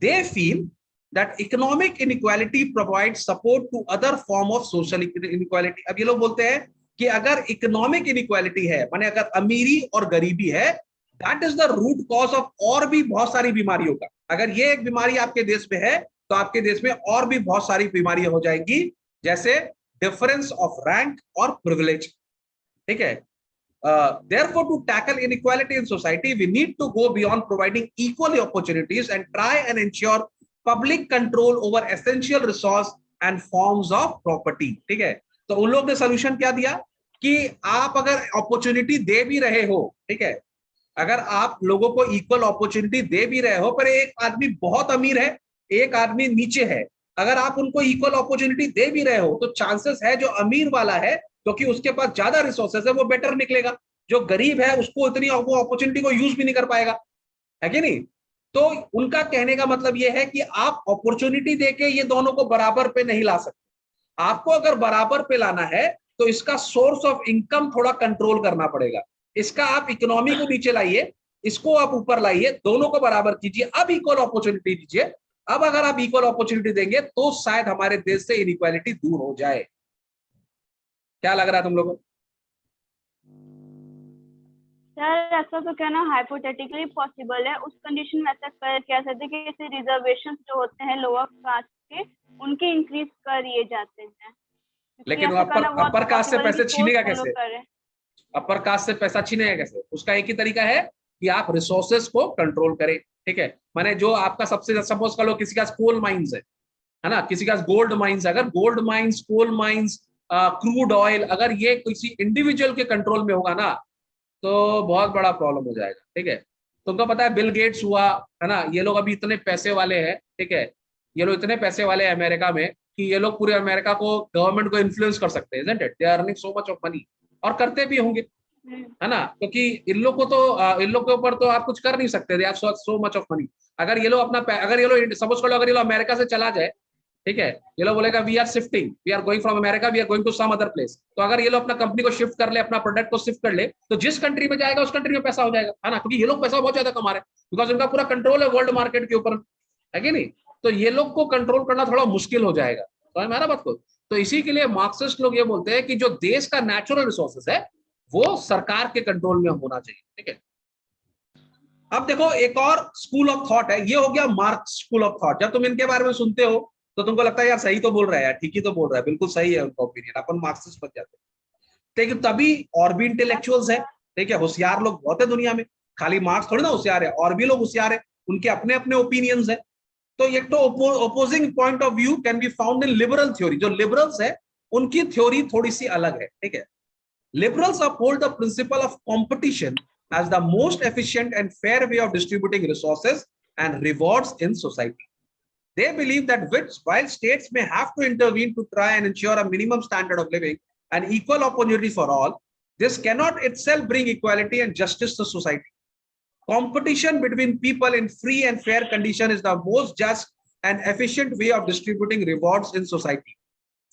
they feel that economic inequality provide support to other form of social inequality. अब ये लोग बोलते हैं कि अगर इकोनॉमिक इनइक्वालिटी है, माने अगर अमीरी और गरीबी है, that is the root cause of और भी बहुत सारी बीमारियों का। अगर ये एक बीमारी आपके देश में है तो आपके देश में और भी बहुत सारी बीमारियां हो जाएंगी, जैसे डिफरेंस ऑफ रैंक और प्रिविलेज, ठीक है। Therefore, to tackle inequality in society, we need to go beyond providing equal opportunities and try and ensure public control over essential resource and forms of property, ठीक है। तो उन लोग ने solution क्या दिया कि आप अगर अपॉर्चुनिटी दे भी रहे हो, ठीक है, अगर आप लोगों को इक्वल अपॉर्चुनिटी दे भी रहे हो, पर एक आदमी बहुत अमीर है, एक आदमी नीचे है, अगर आप उनको इक्वल अपॉर्चुनिटी दे भी रहे हो तो चांसेस है जो अमीर वाला है, क्योंकि उसके पास ज्यादा रिसोर्सेज है, वो बेटर निकलेगा। जो गरीब है उसको इतनी वो अपॉर्चुनिटी को यूज भी नहीं कर पाएगा, है कि नहीं। तो उनका कहने का मतलब ये है कि आप अपॉर्चुनिटी देके ये दोनों को बराबर पे नहीं ला सकते। आपको अगर बराबर पे लाना है तो इसका सोर्स ऑफ इनकम थोड़ा कंट्रोल करना पड़ेगा। इसका आप इकोनॉमी को नीचे लाइए, इसको आप ऊपर लाइए, दोनों को बराबर कीजिए, अब इक्वल अपॉर्चुनिटी दीजिए। अब अगर आप इक्वल अपॉर्चुनिटी देंगे तो शायद हमारे देश से इनइक्वालिटी दूर हो जाए। क्या लग रहा है तुम लोगों को? सर ऐसा तो कहना हाइपोथेटिकली पॉसिबल है। उस कंडीशन में ऐसा कह सकते हैं कि ऐसे रिजर्वेशन जो होते हैं लोअर कास्ट के, उनके इंक्रीज कर दिए जाते हैं। लेकिन अपर कास्ट से पैसे छीनेगा कैसे? अपर कास्ट से पैसा छीनेगा कैसे? उसका एक ही तरीका है कि आप रिसोर्सेस को कंट्रोल करें, ठीक है। माने जो आपका सबसे, सपोज कर लो किसी का कोल माइंस है ना, किसी का गोल्ड माइंस, अगर gold mines, coal mines, crude oil, अगर ये किसी इंडिविजुअल के कंट्रोल में होगा ना तो बहुत बड़ा प्रॉब्लम हो जाएगा, ठीक है। तुमको पता है बिल गेट्स हुआ, है ना, ये लोग अभी इतने पैसे वाले हैं, ठीक है, ये लोग इतने पैसे वाले हैं अमेरिका में कि ये लोग पूरे अमेरिका को, गवर्नमेंट को इन्फ्लुएंस कर सकते हैं, isn't it? They are earning so much of money, और करते भी होंगे, है ना, क्योंकि इन लोग को तो, इन लोग के ऊपर तो आप कुछ कर नहीं सकते। They have so much of money। अगर ये लोग अपना, अगर ये लोग सपोज कर लो, अगर ये लोग अमेरिका से चला जाए, ठीक है, ये लोग बोलेगा we are shifting, we are going from America, we are going to some other place. तो अगर ये लोग अपना कंपनी को शिफ्ट कर ले, अपना प्रोडक्ट को शिफ्ट कर ले, तो जिस कंट्री में जाएगा उस कंट्री में पैसा हो जाएगा, है ना, क्योंकि ये लोग पैसा बहुत ज्यादा कमा रहे हैं, बिकॉज इनका पूरा कंट्रोल है वर्ल्ड मार्केट के ऊपर, है कि नहीं। तो ये लोग को कंट्रोल करना थोड़ा मुश्किल हो जाएगा, समझ में आ रहा बात को। तो इसी के लिए मार्क्सिस्ट लोग ये बोलते हैं कि जो देश का नेचुरल रिसोर्सेस है वो सरकार के कंट्रोल में होना चाहिए, ठीक है। अब देखो एक और स्कूल ऑफ थॉट है, ये हो गया मार्क्स स्कूल ऑफ थॉट। जब तुम इनके बारे में सुनते हो तो तुमको लगता है यार सही तो बोल रहा है, यार ठीक ही तो बोल रहा है, बिल्कुल सही है उनका ओपिनियन, अपन मार्क्सिस्ट बन जाते हैं। लेकिन तभी और भी इंटेलेक्चुअल्स है, ठीक है, होशियार लोग बहुत है दुनिया में, खाली मार्क्स थोड़ी ना होशियार है, और भी लोग होशियार है, उनके अपने अपने ओपिनियंस है। तो एक तो opposing point of view can be found in liberal theory. जो लिबरल्स है उनकी थ्योरी थोड़ी सी अलग है, ठीक है। Liberals uphold the principle of competition as the most efficient and fair way of distributing resources and rewards in society. They believe that while states may have to intervene to try and ensure a minimum standard of living and equal opportunity for all, this cannot itself bring equality and justice to society. Competition between people in free and fair condition is the most just and efficient way of distributing rewards in society.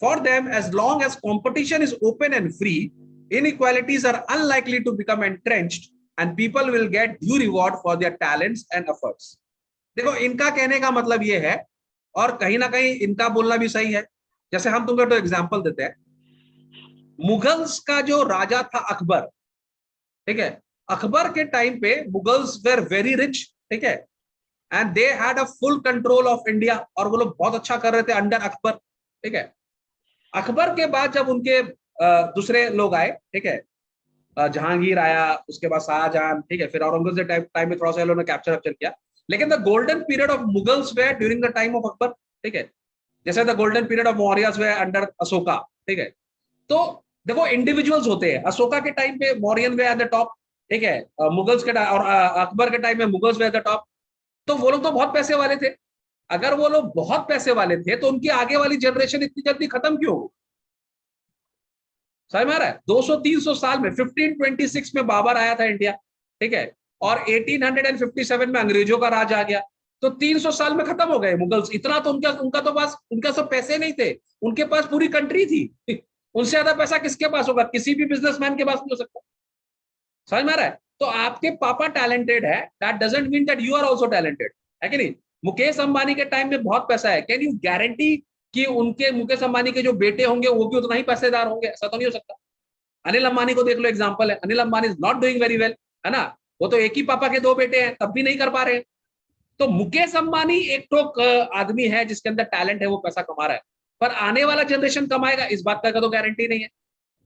For them, as long as competition is open and free, inequalities are unlikely to become entrenched and people will get due reward for their talents and efforts. देखो इनका कहने का मतलब ये है, और कहीं ना कहीं इनका बोलना भी सही है। जैसे हम तुमको तो एग्जांपल देते हैं, मुगल्स का जो राजा था अकबर, ठीक है, अकबर के टाइम पे मुगल्स वेर वेरी रिच, ठीक है, and they had a full control of India, और वो लोग बहुत अच्छा कर रहे थे अंडर अकबर, ठीक है। अकबर के बाद जब उनके दूसरे लोग आए, ठीक है, जहांगीर आया, उसके बाद शाहजहां, ठीक है, फिर औरंगजेब टाइम में थोड़ा सा इन्होंने कैप्चर किया, लेकिन the golden period of Mughals way during the time of Akbar, ठीक है, जैसे the golden period of Mauryas way under Ashoka, ठीक है। तो देखो इंडिविजुअल्स होते हैं, अशोका के टाइम पे Mauryan way at the top, ठीक है, मुगल्स के और अकबर के टाइम में Mughals way at the top. तो वो लोग तो बहुत पैसे वाले थे, अगर वो लोग बहुत पैसे वाले थे तो उनकी आगे वाली जनरेशन इतनी जल्दी खत्म क्यों हो? समझ में आ रहा है? 200-300 साल में 1526 में बाबर आया था इंडिया, ठीक है, और 1857 में अंग्रेजों का राज आ गया, तो 300 साल में खत्म हो गए मुगल्स। इतना तो उनका उनका तो पास उनका सब पैसे नहीं थे, उनके पास पूरी कंट्री थी। उनसे ज्यादा पैसा किसके पास होगा? किसी भी बिजनेसमैन के पास नहीं हो सकता। समझ में आ रहा है? तो आपके पापा टैलेंटेड है, that doesn't mean that you are also talented, है कि नहीं? मुकेश अंबानी के टाइम में बहुत पैसा है, कैन यू गारंटी कि उनके मुकेश अंबानी के जो बेटे होंगे वो भी उतना ही पैसेदार होंगे? ऐसा तो नहीं हो सकता। अनिल अंबानी को देख लो, एग्जांपल है, Anil Ambani is not doing very well, है ना? वो तो एक ही पापा के दो बेटे हैं, तब भी नहीं कर पा रहे हैं। तो मुकेश अंबानी एक तो आदमी है जिसके अंदर टैलेंट है, वो पैसा कमा रहा है, पर आने वाला जनरेशन कमाएगा इस बात का तो गारंटी नहीं है,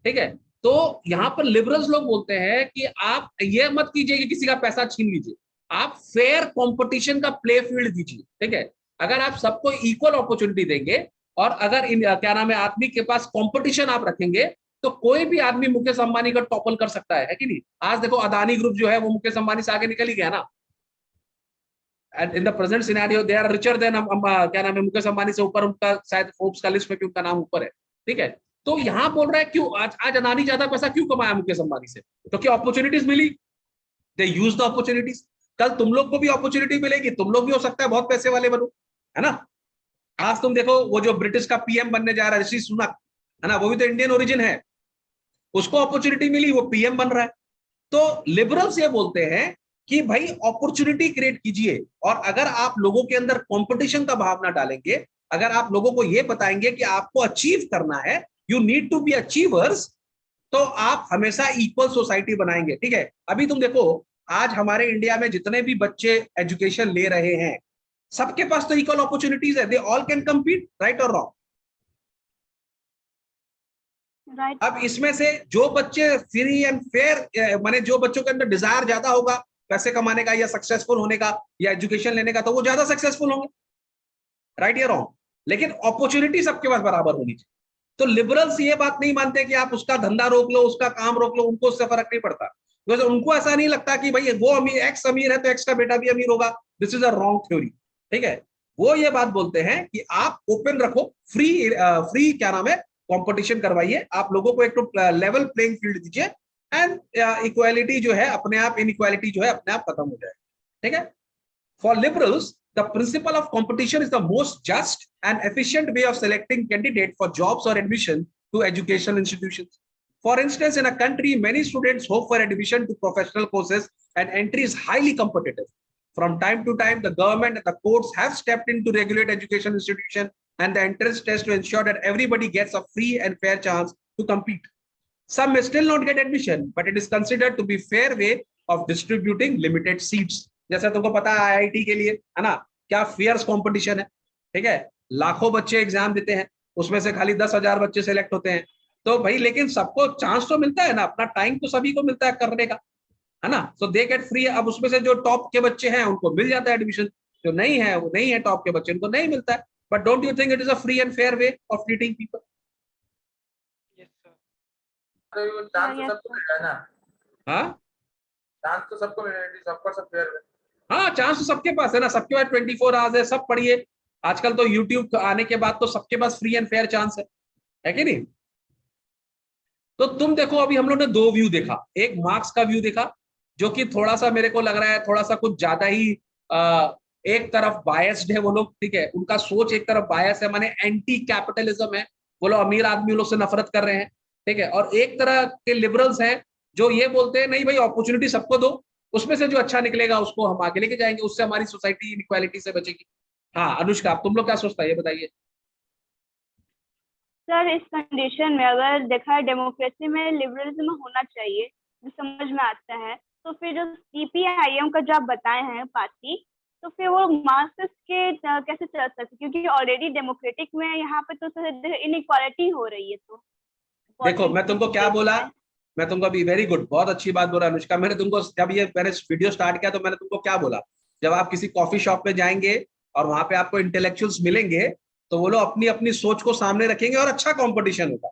ठीक है। तो यहाँ पर लिबरल्स लोग बोलते हैं कि आप ये मत कीजिए कि किसी का पैसा छीन लीजिए, आप फेयर कंपटीशन का प्ले फील्ड दीजिए, ठीक है। अगर आप सबको इक्वल अपॉर्चुनिटी देंगे और अगर क्या नाम है आदमी के पास कंपटीशन आप रखेंगे, तो कोई भी आदमी मुकेश अंबानी का टॉपल कर सकता है कि नहीं? आज देखो अदानी ग्रुप जो है वो मुकेश अंबानी से आगे निकल ही गया ना, and in the present scenario they are richer than क्या नाम है मुकेश अंबानी से ऊपर, उनका शायद फोर्ब्स का लिस्ट में भी उनका नाम ऊपर है, ठीक है। तो यहाँ बोल रहा है क्यों आज अदानी ज्यादा पैसा क्यों कमाया मुकेश अंबानी से? क्योंकि अपॉर्चुनिटीज मिली, दे यूज द अपॉर्चुनिटीज। कल तुम लोग को भी अपॉर्चुनिटी मिलेगी, तुम लोग भी हो सकता है बहुत पैसे वाले बनो, है ना? आज तुम देखो वो जो ब्रिटिश का पीएम बनने जा रहा है ऋषि सुनक, है ना, वो भी तो इंडियन ओरिजिन है, उसको अपॉर्चुनिटी मिली, वो पीएम बन रहा है। तो लिबरल्स ये बोलते हैं कि भाई अपॉर्चुनिटी क्रिएट कीजिए, और अगर आप लोगों के अंदर कंपटीशन का भावना डालेंगे, अगर आप लोगों को ये बताएंगे कि आपको अचीव करना है, you need to be achievers, तो आप हमेशा इक्वल सोसाइटी बनाएंगे, ठीक है। अभी तुम देखो आज हमारे इंडिया में जितने भी बच्चे एजुकेशन ले रहे हैं, सबके पास तो इक्वल अपॉर्चुनिटीज है, they all can compete, right और रॉन्ग? राइट। अब इसमें से जो बच्चे फ्री एंड फेयर, माने जो बच्चों के अंदर डिजायर ज्यादा होगा पैसे कमाने का या सक्सेसफुल होने का या एजुकेशन लेने का, तो वो ज्यादा सक्सेसफुल होंगे, राइट या रॉन्ग? लेकिन अपॉर्चुनिटी सबके पास बराबर होनी चाहिए। तो लिबरल्स ये बात नहीं मानते कि आप उसका धंधा रोक लो, उसका काम रोक लो, उनको उससे फर्क नहीं पड़ता, बिकॉज उनको ऐसा नहीं लगता कि भाई वो अमीर एक्स अमीर है तो एक्स का बेटा भी अमीर होगा। This is a wrong theory, ठीक है। वो ये बात बोलते हैं कि आप ओपन रखो, फ्री फ्री क्या नाम है कंपटीशन करवाइए, आप लोगों को एक तो लेवल प्लेइंग फील्ड दीजिए, एंड इक्वालिटी जो है अपने आप, इनइक्वालिटी जो है अपने आप खत्म हो जाए, ठीक है। For liberals the principle of competition is the most just and efficient way of selecting candidate for jobs or admission to educational institutions. For instance, in a country, many students hope for admission to professional courses and entry is highly competitive. From time to time, the government and the courts have stepped in to regulate education institutions and the entrance test to ensure that everybody gets a free and fair chance to compete. Some may still not get admission, but it is considered to be fair way of distributing limited seats. जैसे तुमको पता है IIT के लिए, है ना, क्या fears competition है, ठीक है, लाखों बच्चे एग्जाम देते हैं, उसमें से खाली 10,000 बच्चे सेलेक्ट होते हैं। तो भाई लेकिन सबको चांस तो मिलता है ना, अपना टाइम तो सभी को मिलता है करने का, है ना? सो दे गेट फ्री। अब उसमें से जो टॉप के बच्चे हैं उनको मिल जाता है एडमिशन, जो नहीं है वो नहीं है टॉप के बच्चे, उनको नहीं मिलता है। But don't you think it is a free and fair way of treating people? Yes sir. तो ये चांस तो सबको मिल रहा है ना, हाँ चांस तो सबको मिल रहा है, सबका सब फेयर है। हाँ, चांस तो सबके पास है ना, सबके पास 24 आवर्स है, सब पढ़िए। आजकल तो यूट्यूब आने के बाद तो सबके पास फ्री एंड फेयर चांस है कि नहीं? तो तुम देखो अभी हम लोग ने दो व्यू देखा, एक मार्क्स का व्यू देखा जो कि थोड़ा सा मेरे को लग रहा है थोड़ा सा कुछ ज्यादा ही एक तरफ बायस्ड है वो लोग, ठीक है, उनका सोच एक तरफ बायस है, माने एंटी कैपिटलिज्म है, वो लोग अमीर आदमी लोग से नफरत कर रहे हैं, ठीक है। और एक तरह के लिबरल्स हैं जो ये बोलते हैं नहीं भाई अपॉर्चुनिटी सबको दो, उसमें से जो अच्छा निकलेगा उसको हम आगे लेके जाएंगे, उससे हमारी सोसाइटी इनइक्वालिटी से बचेगी। हाँ अनुष्का, तुम लोग क्या सोचता है ये बताइए। सर इस कंडीशन में अगर देखा है डेमोक्रेसी में लिबरलिज्म होना चाहिए जो समझ में आता है, तो फिर जो सीपीआईएम का जो आप बताए हैं पार्टी, तो फिर वो मार्क्सिस्ट के कैसे चल सकते, क्योंकि ऑलरेडी डेमोक्रेटिक में यहाँ पे तो इनइक्वालिटी हो रही है। तो देखो मैं तुमको क्या बोला, मैं तुमको अभी, वेरी गुड, बहुत अच्छी बात बोला अनुष्का। मैंने तुमको जब ये मैंने वीडियो स्टार्ट किया तो मैंने तुमको क्या बोला, जब आप किसी कॉफी शॉप में जाएंगे और वहां पे आपको इंटेलेक्चुअल्स मिलेंगे तो वो लोग अपनी अपनी सोच को सामने रखेंगे और अच्छा कंपटीशन होगा।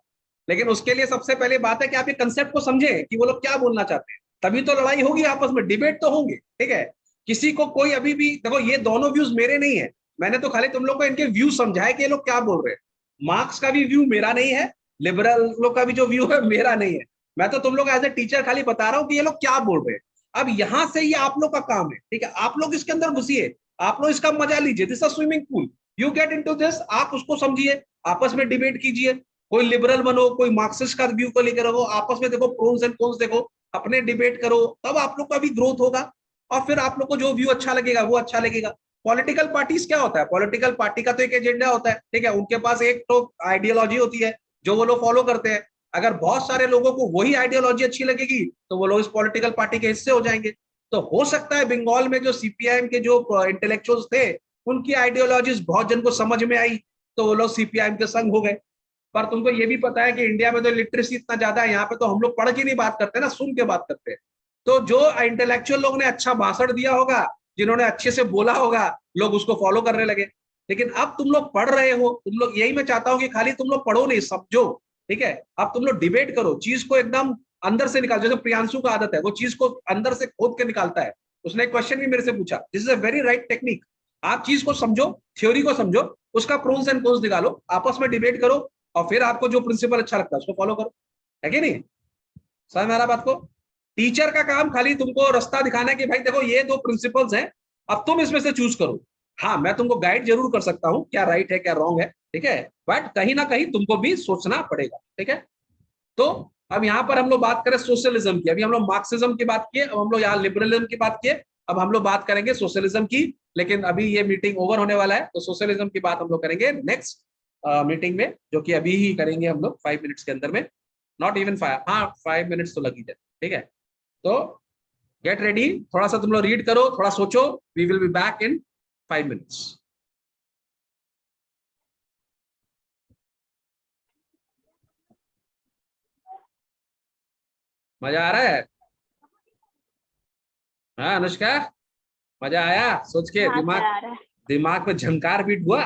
लेकिन उसके लिए सबसे पहले बात है कि आप ये कंसेप्ट को समझें कि वो लोग क्या बोलना चाहते हैं, तभी तो लड़ाई होगी आपस में, डिबेट तो होंगे, ठीक है। किसी को कोई अभी भी, देखो ये दोनों व्यूज मेरे नहीं है, मैंने तो खाली तुम लोग को इनके व्यू समझाया कि ये लोग क्या बोल रहे हैं। मार्क्स का भी व्यू मेरा नहीं है, लिबरल लोग का भी जो व्यू है मेरा नहीं है। मैं तो तुम लोग एज ए टीचर खाली बता रहा हूँ कि ये लोग क्या बोल रहे हैं। अब यहां से ये आप लोग का काम है, ठीक है, आप लोग इसके अंदर घुसिए, आप लोग इसका मजा लीजिए, this swimming pool, you get into this, आप उसको समझिए, आपस में डिबेट कीजिए, कोई लिबरल बनो, कोई मार्क्सिस्ट का व्यू को लेकर रहो, आपस में देखो प्रोस एंड कॉन्स, देखो अपने डिबेट करो, तब आप लोग का भी ग्रोथ होगा। और फिर आप लोग को जो व्यू अच्छा लगेगा वो अच्छा लगेगा। पॉलिटिकल पार्टीज क्या होता है, पॉलिटिकल पार्टी का तो एक एजेंडा होता है, ठीक है, उनके पास एक तो आइडियोलॉजी होती है जो वो लोग फॉलो करते हैं। अगर बहुत सारे लोगों को वही आइडियोलॉजी अच्छी लगेगी तो वो लोग इस पॉलिटिकल पार्टी के हिस्से हो जाएंगे। तो हो सकता है बंगाल में जो सीपीआईएम के जो इंटेलेक्चुअल्स थे उनकी आइडियोलॉजीज बहुत जन को समझ में आई तो वो लोग सीपीआईएम के संग हो गए। पर तुमको ये भी पता है कि इंडिया में तो लिटरेसी इतना ज्यादा है, यहाँ पे तो हम लोग पढ़ के नहीं बात करते ना, सुन के बात करते हैं। तो जो इंटेलेक्चुअल लोग ने अच्छा भाषण दिया होगा, जिन्होंने अच्छे से बोला होगा, लोग उसको फॉलो करने लगे। लेकिन अब तुम लोग पढ़ रहे हो, तुम लोग, यही मैं चाहता हूँ कि खाली तुम लोग पढ़ो नहीं, समझो, ठीक है। अब तुम लोग डिबेट करो, चीज को एकदम अंदर से निकाल, जैसे प्रियांशु का आदत है, वो चीज को अंदर से खोद के निकालता है। उसने एक क्वेश्चन भी मेरे से पूछा, this is a very right technique. आप चीज को समझो, थ्योरी को समझो, उसका प्रोस एंड कॉन्स निकालो, आपस में डिबेट करो, और फिर आपको जो प्रिंसिपल अच्छा लगता है उसको फॉलो करो, है कि नहीं? समझ में आ रहा बात को? टीचर का काम खाली तुमको रास्ता दिखाना है कि भाई देखो ये दो प्रिंसिपल्स हैं, अब तुम इसमें से चूज करो। हाँ, मैं तुमको गाइड जरूर कर सकता हूँ क्या राइट है क्या रॉन्ग है, ठीक है, बट कहीं ना कहीं तुमको भी सोचना पड़ेगा, ठीक है। तो अब यहाँ पर हम लोग बात करें सोशलिज्म की, अभी हम लोग मार्क्सिज्म की बात किए, अब हम लोग यहाँ लिबरलिज्म की बात किए, अब हम लोग बात करेंगे सोशलिज्म की। लेकिन अभी ये मीटिंग ओवर होने वाला है तो सोशलिज्म की बात हम लोग करेंगे नेक्स्ट मीटिंग में, जो कि अभी ही करेंगे हम लोग 5 मिनट्स के अंदर में, नॉट इवन 5, हाँ 5 मिनट्स तो लग ही जाए, ठीक है। तो गेट रेडी, थोड़ा सा तुम लोग रीड करो, थोड़ा सोचो, we will be back in 5 minutes. मजा आ रहा है? हाँ अनुष्का, मजा आया? सोच के हाँ सर दिमाग, आ रहा है। दिमाग में झंकार बीट हुआ।